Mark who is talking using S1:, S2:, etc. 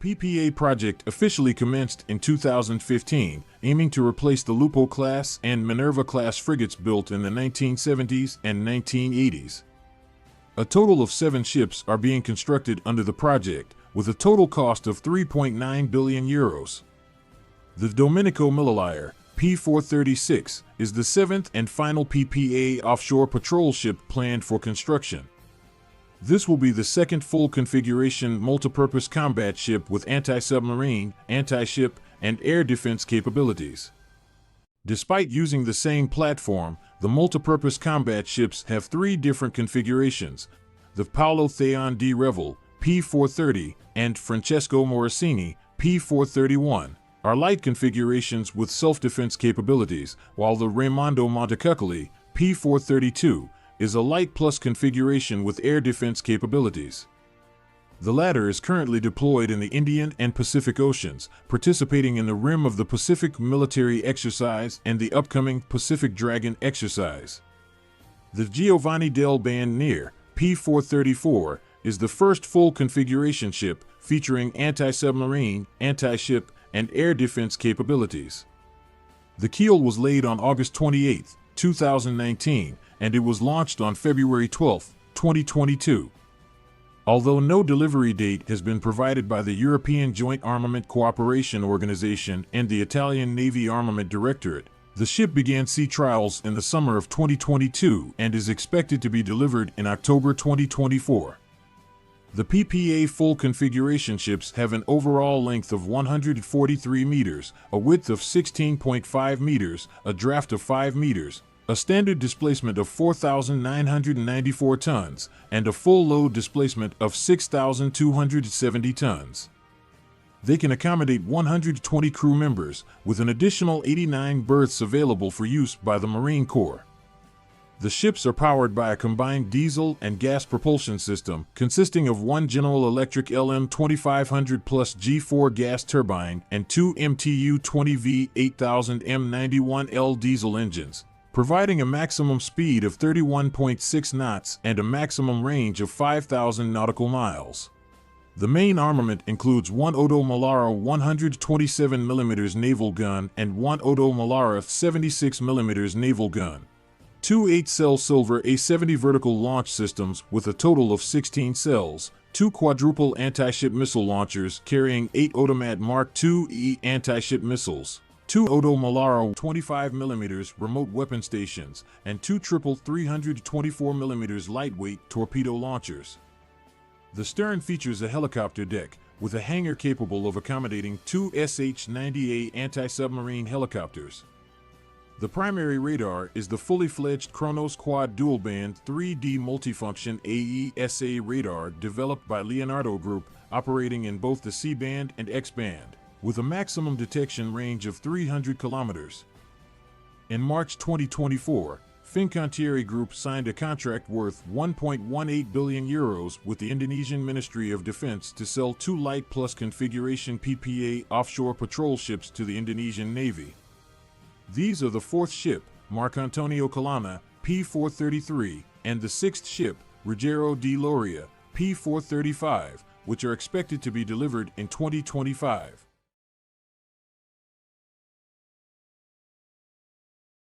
S1: PPA project officially commenced in 2015, aiming to replace the Lupo-class and Minerva-class frigates built in the 1970s and 1980s. A total of 7 ships are being constructed under the project, with a total cost of €3.9 billion. The Domenico Millilier, P436, is the 7th and final PPA offshore patrol ship planned for construction. This will be the second full-configuration multipurpose combat ship with anti-submarine, anti-ship, and air defense capabilities. Despite using the same platform, the multipurpose combat ships have 3 different configurations: the Paolo Thaon di Revel, P430, and Francesco Morosini, P431, are light configurations with self-defense capabilities, while the Raimondo Montecuccoli, P432, is a light plus configuration with air defense capabilities. The latter is currently deployed in the Indian and Pacific Oceans, participating in the Rim of the Pacific military exercise and the upcoming Pacific Dragon exercise. The Giovanni del Bandiniere, P434, is the first full configuration ship featuring anti-submarine, anti-ship, and air defense capabilities. The keel was laid on August 28, 2019, and it was launched on February 12, 2022. Although no delivery date has been provided by the European Joint Armament Cooperation Organization and the Italian Navy Armament Directorate, the ship began sea trials in the summer of 2022 and is expected to be delivered in October 2024. The PPA full configuration ships have an overall length of 143 meters, a width of 16.5 meters, a draft of 5 meters, a standard displacement of 4,994 tons, and a full load displacement of 6,270 tons. They can accommodate 120 crew members, with an additional 89 berths available for use by the Marine Corps. The ships are powered by a combined diesel and gas propulsion system consisting of one General Electric LM2500 plus G4 gas turbine and 2 MTU-20V 8000 M91L diesel engines, providing a maximum speed of 31.6 knots and a maximum range of 5,000 nautical miles. The main armament includes one Odo Melara 127mm naval gun and one Odo Melara 76mm naval gun. 2 8-cell Silver A-70 vertical launch systems with a total of 16 cells, 2 quadruple anti-ship missile launchers carrying 8 Odomat Mark II-E anti-ship missiles, 2 Odo Melara 25mm remote weapon stations, and 2 triple 324mm lightweight torpedo launchers. The stern features a helicopter deck, with a hangar capable of accommodating 2 SH-90A anti-submarine helicopters. The primary radar is the fully fledged Kronos Quad Dual-Band 3D Multifunction AESA radar developed by Leonardo Group, operating in both the C-band and X-band, with a maximum detection range of 300 kilometers. In March 2024, Fincantieri Group signed a contract worth €1.18 billion with the Indonesian Ministry of Defense to sell 2 light plus configuration PPA offshore patrol ships to the Indonesian Navy. These are the 4th ship, Marcantonio Calana, P433, and the 6th ship, Ruggiero di Loria, P435, which are expected to be delivered in 2025.